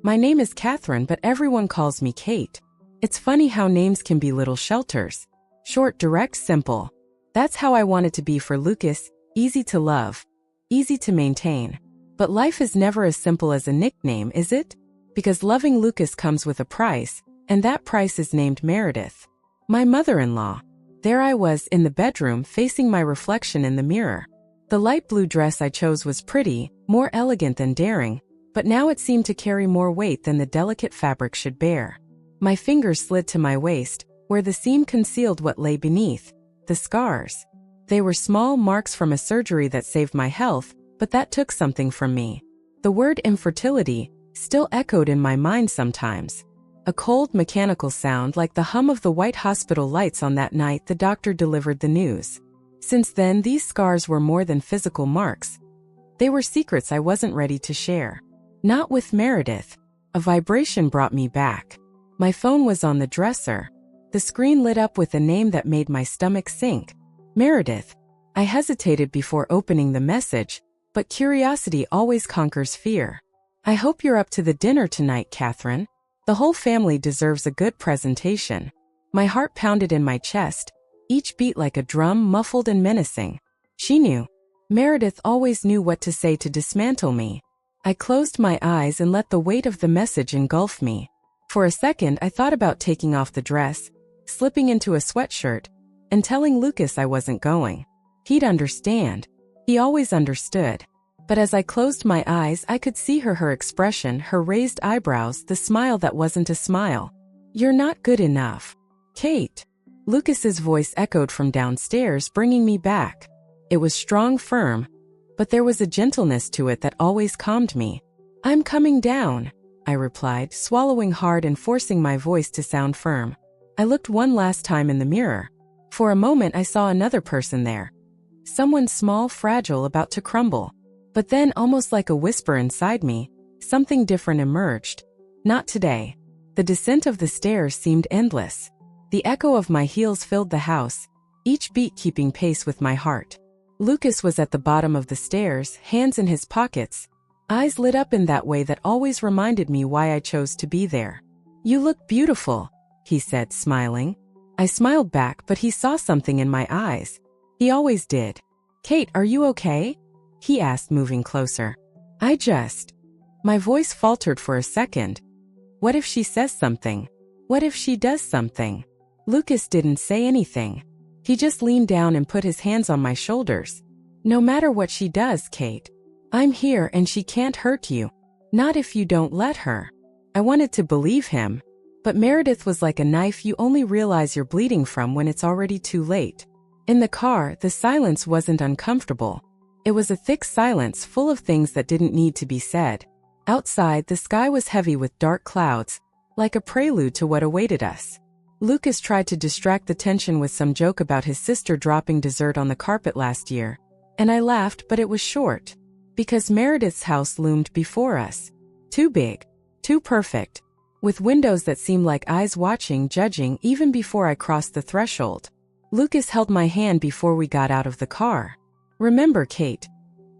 My name is Catherine, but everyone calls me Kate. It's funny how names can be little shelters. Short, direct, simple. That's how I want it to be for Lucas, easy to love, easy to maintain. But life is never as simple as a nickname, is it? Because loving Lucas comes with a price, and that price is named Meredith. My mother-in-law. There I was in the bedroom facing my reflection in the mirror. The light blue dress I chose was pretty, more elegant than daring, but now it seemed to carry more weight than the delicate fabric should bear. My fingers slid to my waist, where the seam concealed what lay beneath, the scars. They were small marks from a surgery that saved my health, but that took something from me. The word infertility still echoed in my mind sometimes. A cold mechanical sound like the hum of the white hospital lights on that night the doctor delivered the news. Since then, these scars were more than physical marks. They were secrets I wasn't ready to share. Not with Meredith. A vibration brought me back. My phone was on the dresser. The screen lit up with a name that made my stomach sink. Meredith. I hesitated before opening the message, but curiosity always conquers fear. I hope you're up to the dinner tonight, Catherine. The whole family deserves a good presentation. My heart pounded in my chest, each beat like a drum, muffled and menacing. She knew. Meredith always knew what to say to dismantle me. I closed my eyes and let the weight of the message engulf me. For a second, I thought about taking off the dress, slipping into a sweatshirt, and telling Lucas I wasn't going. He'd understand. He always understood. But as I closed my eyes, I could see her expression, her raised eyebrows, the smile that wasn't a smile. You're not good enough. Kate. Lucas's voice echoed from downstairs, bringing me back. It was strong, firm, but there was a gentleness to it that always calmed me. I'm coming down, I replied, swallowing hard and forcing my voice to sound firm. I looked one last time in the mirror. For a moment I saw another person there. Someone small, fragile, about to crumble. But then, almost like a whisper inside me, something different emerged. Not today. The descent of the stairs seemed endless. The echo of my heels filled the house, each beat keeping pace with my heart. Lucas was at the bottom of the stairs, hands in his pockets, eyes lit up in that way that always reminded me why I chose to be there. You look beautiful, he said, smiling. I smiled back, but he saw something in my eyes. He always did. Kate, are you okay? He asked, moving closer. My voice faltered for a second. What if she says something? What if she does something? Lucas didn't say anything. He just leaned down and put his hands on my shoulders. No matter what she does, Kate, I'm here and she can't hurt you. Not if you don't let her. I wanted to believe him, but Meredith was like a knife you only realize you're bleeding from when it's already too late. In the car, the silence wasn't uncomfortable. It was a thick silence full of things that didn't need to be said. Outside, the sky was heavy with dark clouds, like a prelude to what awaited us. Lucas tried to distract the tension with some joke about his sister dropping dessert on the carpet last year, and I laughed, but it was short. Because Meredith's house loomed before us. Too big, too perfect, with windows that seemed like eyes watching, judging even before I crossed the threshold. Lucas held my hand before we got out of the car. Remember, Kate,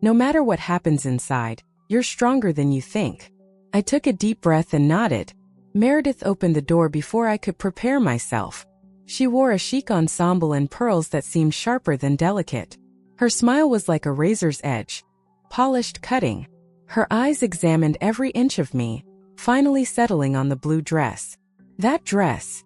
no matter what happens inside, you're stronger than you think. I took a deep breath and nodded. Meredith opened the door before I could prepare myself. She wore a chic ensemble and pearls that seemed sharper than delicate. Her smile was like a razor's edge, polished, cutting. Her eyes examined every inch of me, finally settling on the blue dress. That dress.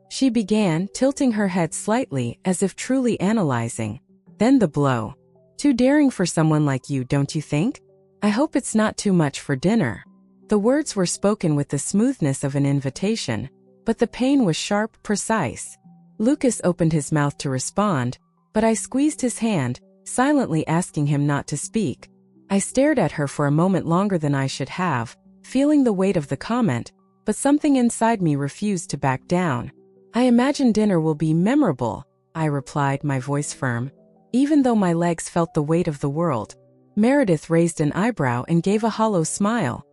She began, tilting her head slightly, as if truly analyzing. Then the blow. Too daring for someone like you, don't you think? I hope it's not too much for dinner. The words were spoken with the smoothness of an invitation, but the pain was sharp, precise. Lucas opened his mouth to respond, but I squeezed his hand, silently asking him not to speak. I stared at her for a moment longer than I should have, feeling the weight of the comment, but something inside me refused to back down. I imagine dinner will be memorable, I replied, my voice firm. Even though my legs felt the weight of the world. Meredith raised an eyebrow and gave a hollow smile.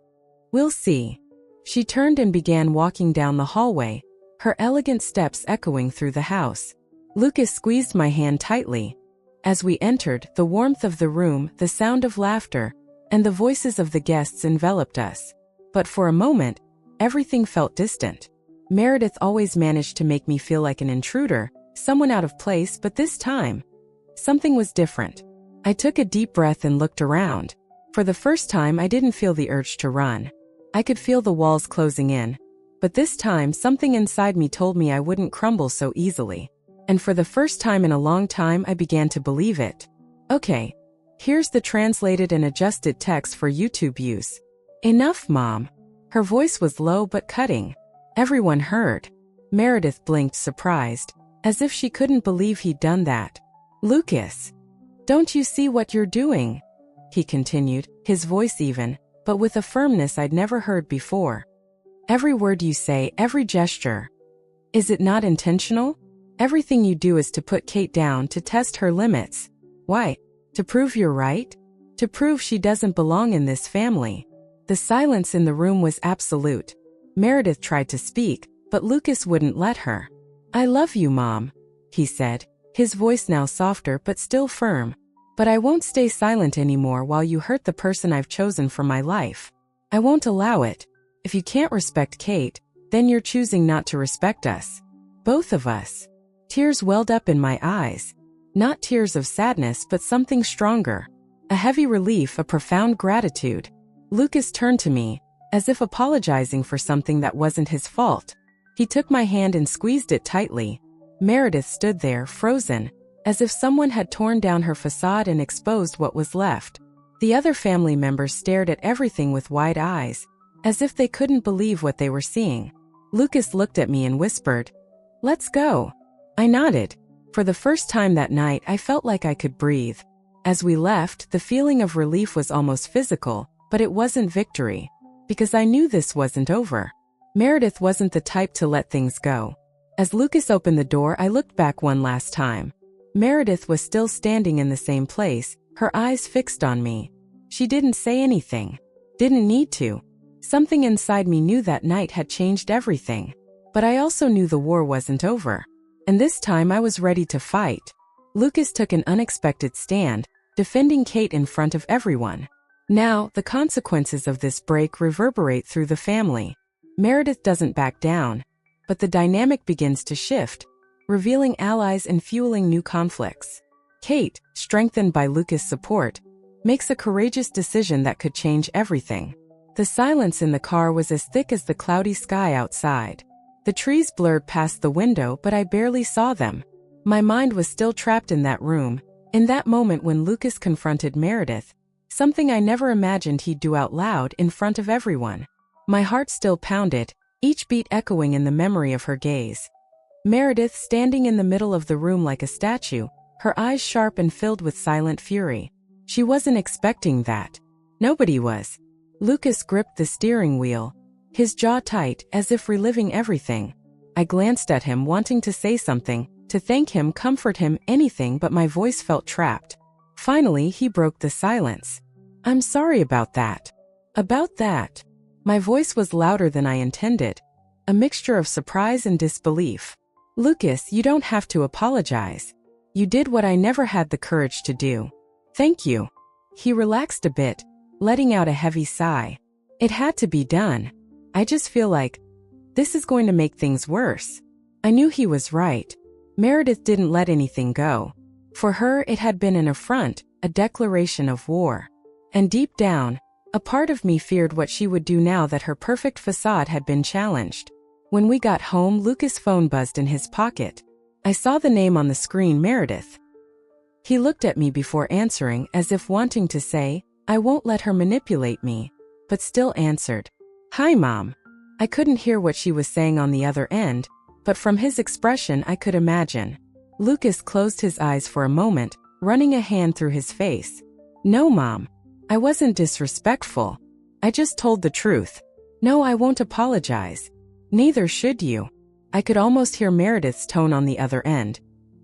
We'll see. She turned and began walking down the hallway, her elegant steps echoing through the house. Lucas squeezed my hand tightly. As we entered, the warmth of the room, the sound of laughter, and the voices of the guests enveloped us. But for a moment, everything felt distant. Meredith always managed to make me feel like an intruder, someone out of place, but this time, something was different. I took a deep breath and looked around. For the first time, I didn't feel the urge to run. I could feel the walls closing in. But this time, something inside me told me I wouldn't crumble so easily. And for the first time in a long time, I began to believe it. Okay, here's the translated and adjusted text for YouTube use. Enough, Mom. Her voice was low but cutting. Everyone heard. Meredith blinked, surprised, as if she couldn't believe he'd done that. Lucas, don't you see what you're doing? He continued, his voice even, but with a firmness I'd never heard before. Every word you say, every gesture. Is it not intentional? Everything you do is to put Kate down, to test her limits. Why? To prove you're right? To prove she doesn't belong in this family. The silence in the room was absolute. Meredith tried to speak, but Lucas wouldn't let her. I love you, Mom, he said, his voice now softer but still firm. But I won't stay silent anymore while you hurt the person I've chosen for my life. I won't allow it. If you can't respect Kate, then you're choosing not to respect us. Both of us. Tears welled up in my eyes. Not tears of sadness, but something stronger. A heavy relief, a profound gratitude. Lucas turned to me, as if apologizing for something that wasn't his fault. He took my hand and squeezed it tightly. Meredith stood there, frozen, as if someone had torn down her facade and exposed what was left. The other family members stared at everything with wide eyes, as if they couldn't believe what they were seeing. Lucas looked at me and whispered, "Let's go." I nodded. For the first time that night, I felt like I could breathe. As we left, the feeling of relief was almost physical, but it wasn't victory. Because I knew this wasn't over. Meredith wasn't the type to let things go. As Lucas opened the door, I looked back one last time. Meredith was still standing in the same place, her eyes fixed on me. She didn't say anything. Didn't need to. Something inside me knew that night had changed everything. But I also knew the war wasn't over. And this time I was ready to fight. Lucas took an unexpected stand, defending Kate in front of everyone. Now, the consequences of this break reverberate through the family. Meredith doesn't back down, but the dynamic begins to shift, revealing allies and fueling new conflicts. Kate, strengthened by Lucas' support, makes a courageous decision that could change everything. The silence in the car was as thick as the cloudy sky outside. The trees blurred past the window, but I barely saw them. My mind was still trapped in that room, in that moment when Lucas confronted Meredith, something I never imagined he'd do out loud in front of everyone. My heart still pounded, each beat echoing in the memory of her gaze. Meredith standing in the middle of the room like a statue, her eyes sharp and filled with silent fury. She wasn't expecting that. Nobody was. Lucas gripped the steering wheel, his jaw tight, as if reliving everything. I glanced at him, wanting to say something, to thank him, comfort him, anything, but my voice felt trapped. Finally, he broke the silence. I'm sorry about that. About that. My voice was louder than I intended, a mixture of surprise and disbelief. Lucas, you don't have to apologize. You did what I never had the courage to do. Thank you. He relaxed a bit, letting out a heavy sigh. It had to be done. I just feel like this is going to make things worse. I knew he was right. Meredith didn't let anything go. For her, it had been an affront, a declaration of war. And deep down, a part of me feared what she would do now that her perfect facade had been challenged. When we got home, Lucas' phone buzzed in his pocket. I saw the name on the screen, Meredith. He looked at me before answering, as if wanting to say, I won't let her manipulate me, but still answered. Hi, Mom. I couldn't hear what she was saying on the other end, but from his expression I could imagine. Lucas closed his eyes for a moment, running a hand through his face. No, Mom. I wasn't disrespectful. I just told the truth. No, I won't apologize. Neither should you. I could almost hear Meredith's tone on the other end.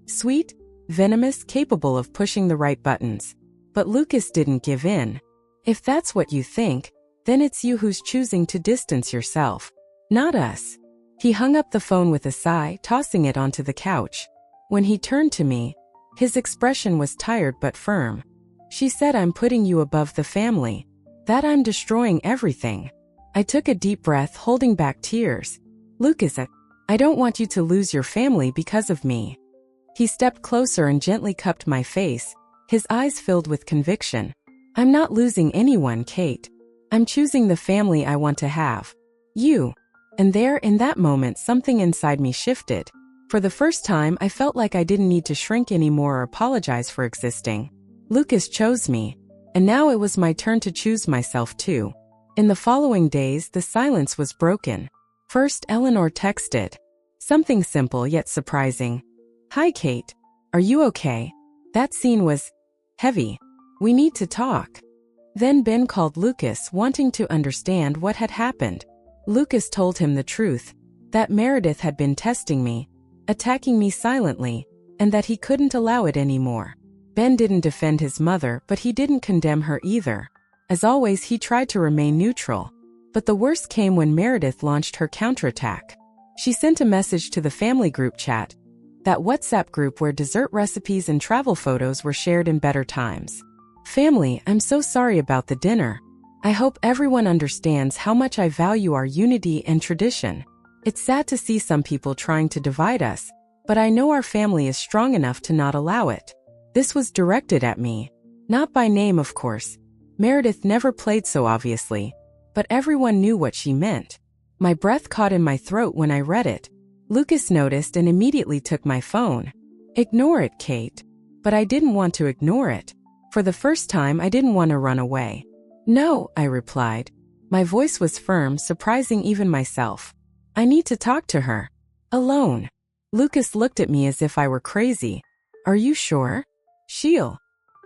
Sweet, venomous, capable of pushing the right buttons. But Lucas didn't give in. If that's what you think, then it's you who's choosing to distance yourself, not us. He hung up the phone with a sigh, tossing it onto the couch. When he turned to me, his expression was tired but firm. She said, I'm putting you above the family. That I'm destroying everything. I took a deep breath, holding back tears. Lucas, I don't want you to lose your family because of me. He stepped closer and gently cupped my face, his eyes filled with conviction. I'm not losing anyone, Kate. I'm choosing the family I want to have. You. And there, in that moment, something inside me shifted. For the first time, I felt like I didn't need to shrink anymore or apologize for existing. Lucas chose me, and now it was my turn to choose myself too. In the following days, the silence was broken. First, Eleanor texted. Something simple yet surprising. Hi, Kate. Are you okay? That scene was heavy. We need to talk. Then Ben called Lucas, wanting to understand what had happened. Lucas told him the truth, that Meredith had been testing me, attacking me silently, and that he couldn't allow it anymore. Ben didn't defend his mother, but he didn't condemn her either. As always, he tried to remain neutral. But the worst came when Meredith launched her counterattack. She sent a message to the family group chat, that WhatsApp group where dessert recipes and travel photos were shared in better times. Family, I'm so sorry about the dinner. I hope everyone understands how much I value our unity and tradition. It's sad to see some people trying to divide us, but I know our family is strong enough to not allow it. This was directed at me. Not by name, of course. Meredith never played so obviously, but everyone knew what she meant. My breath caught in my throat when I read it. Lucas noticed and immediately took my phone. Ignore it, Kate. But I didn't want to ignore it. For the first time, I didn't want to run away. No, I replied. My voice was firm, surprising even myself. I need to talk to her. Alone. Lucas looked at me as if I were crazy. Are you sure?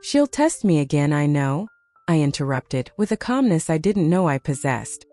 She'll test me again, I know, I interrupted, with a calmness I didn't know I possessed.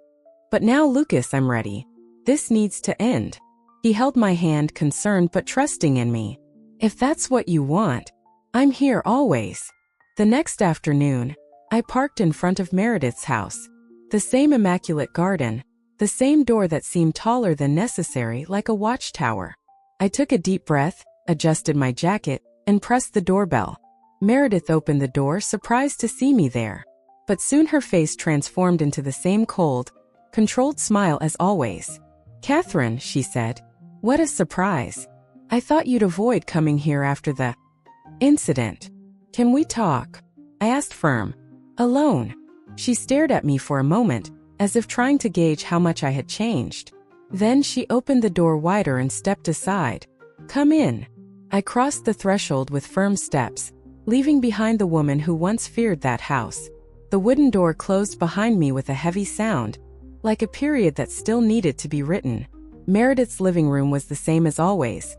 But now, Lucas, I'm ready. This needs to end. He held my hand, concerned but trusting in me. If that's what you want, I'm here always. The next afternoon, I parked in front of Meredith's house. The same immaculate garden, the same door that seemed taller than necessary, like a watchtower. I took a deep breath, adjusted my jacket, and pressed the doorbell. Meredith opened the door, surprised to see me there. But soon her face transformed into the same cold, controlled smile as always. Catherine, she said. What a surprise. I thought you'd avoid coming here after the incident. Can we talk? I asked firm. Alone. She stared at me for a moment, as if trying to gauge how much I had changed. Then she opened the door wider and stepped aside. Come in. I crossed the threshold with firm steps, leaving behind the woman who once feared that house. The wooden door closed behind me with a heavy sound, like a period that still needed to be written. Meredith's living room was the same as always.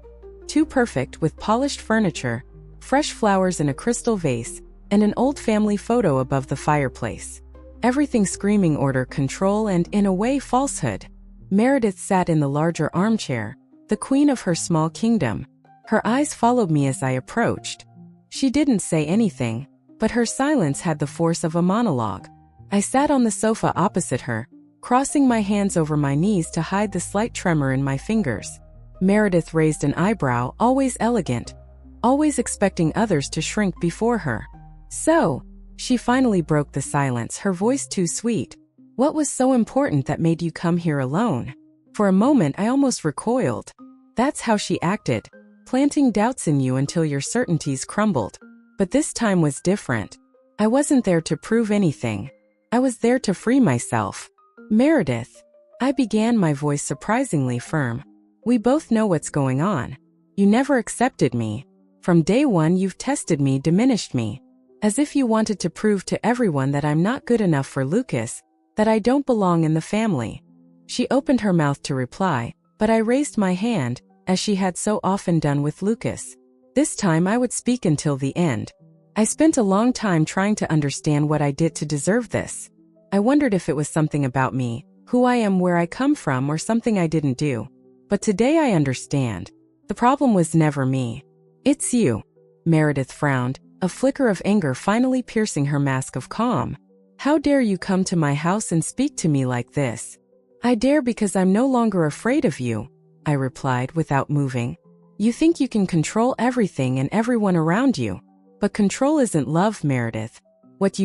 Too perfect, with polished furniture, fresh flowers in a crystal vase, and an old family photo above the fireplace. Everything screaming order, control, and, in a way, falsehood. Meredith sat in the larger armchair, the queen of her small kingdom. Her eyes followed me as I approached. She didn't say anything, but her silence had the force of a monologue. I sat on the sofa opposite her, crossing my hands over my knees to hide the slight tremor in my fingers. Meredith raised an eyebrow, always elegant, always expecting others to shrink before her. So, she finally broke the silence, her voice too sweet. What was so important that made you come here alone? For a moment I almost recoiled. That's how she acted, planting doubts in you until your certainties crumbled. But this time was different. I wasn't there to prove anything. I was there to free myself. Meredith, I began, my voice surprisingly firm. We both know what's going on. You never accepted me. From day one you've tested me, diminished me. As if you wanted to prove to everyone that I'm not good enough for Lucas, that I don't belong in the family. She opened her mouth to reply, but I raised my hand, as she had so often done with Lucas. This time I would speak until the end. I spent a long time trying to understand what I did to deserve this. I wondered if it was something about me, who I am, where I come from, or something I didn't do. But today I understand. The problem was never me. It's you. Meredith frowned, a flicker of anger finally piercing her mask of calm. How dare you come to my house and speak to me like this? I dare because I'm no longer afraid of you, I replied without moving. You think you can control everything and everyone around you. But control isn't love, Meredith. What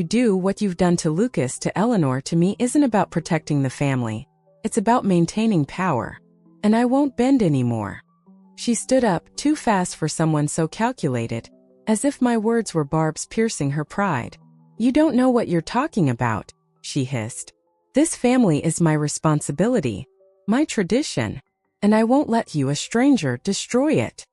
you've done to Lucas, to Eleanor, to me isn't about protecting the family. It's about maintaining power. And I won't bend anymore." She stood up, too fast for someone so calculated, as if my words were barbs piercing her pride. "You don't know what you're talking about," she hissed. "This family is my responsibility, my tradition, and I won't let you, a stranger, destroy it."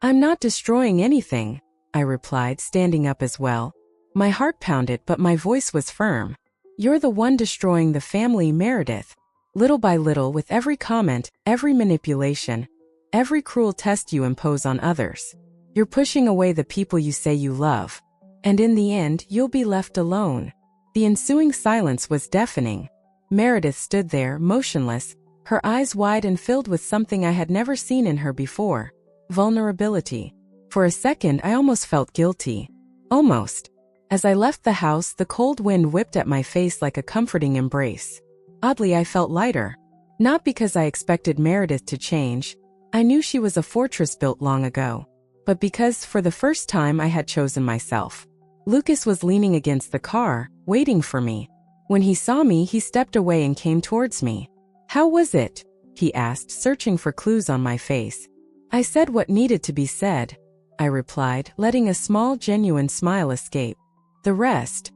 "I'm not destroying anything," I replied, standing up as well. My heart pounded, but my voice was firm. "You're the one destroying the family, Meredith. Little by little, with every comment, every manipulation, every cruel test you impose on others. You're pushing away the people you say you love. And in the end, you'll be left alone." The ensuing silence was deafening. Meredith stood there, motionless, her eyes wide and filled with something I had never seen in her before: vulnerability. For a second, I almost felt guilty. Almost. As I left the house, the cold wind whipped at my face like a comforting embrace. Oddly, I felt lighter. Not because I expected Meredith to change. I knew she was a fortress built long ago. But because, for the first time, I had chosen myself. Lucas was leaning against the car, waiting for me. When he saw me, he stepped away and came towards me. "How was it?" he asked, searching for clues on my face. "I said what needed to be said," I replied, letting a small, genuine smile escape. "The rest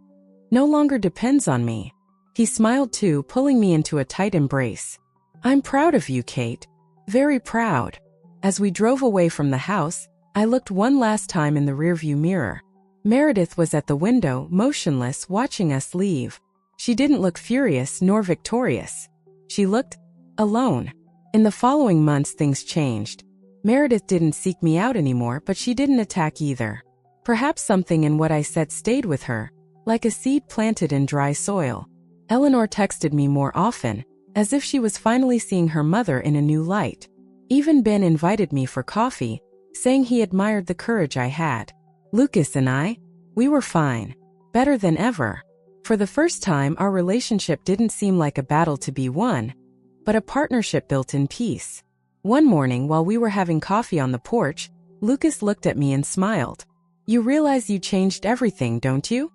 no longer depends on me." He smiled too, pulling me into a tight embrace. "I'm proud of you, Kate. Very proud." As we drove away from the house, I looked one last time in the rearview mirror. Meredith was at the window, motionless, watching us leave. She didn't look furious nor victorious. She looked alone. In the following months, things changed. Meredith didn't seek me out anymore, but she didn't attack either. Perhaps something in what I said stayed with her, like a seed planted in dry soil. Eleanor texted me more often, as if she was finally seeing her mother in a new light. Even Ben invited me for coffee, saying he admired the courage I had. Lucas and I, we were fine. Better than ever. For the first time, our relationship didn't seem like a battle to be won, but a partnership built in peace. One morning, while we were having coffee on the porch, Lucas looked at me and smiled. "You realize you changed everything, don't you?"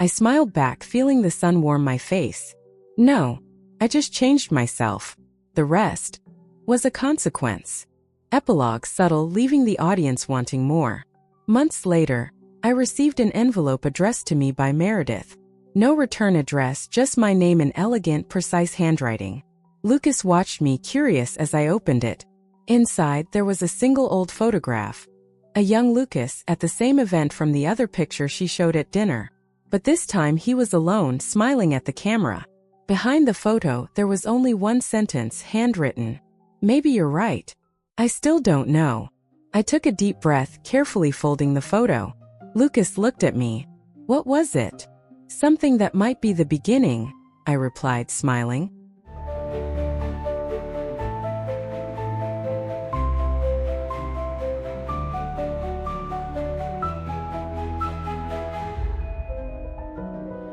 I smiled back, feeling the sun warm my face. "No, I just changed myself. The rest was a consequence." Epilogue, subtle, leaving the audience wanting more. Months later, I received an envelope addressed to me by Meredith. No return address, just my name in elegant, precise handwriting. Lucas watched me, curious, as I opened it. Inside, there was a single old photograph. A young Lucas, at the same event from the other picture she showed at dinner. But this time he was alone, smiling at the camera. Behind the photo, there was only one sentence, handwritten. "Maybe you're right. I still don't know." I took a deep breath, carefully folding the photo. Lucas looked at me. "What was it?" "Something that might be the beginning," I replied, smiling.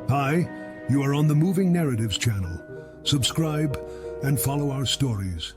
Hi, you are on the Moving Narratives channel. Subscribe and follow our stories.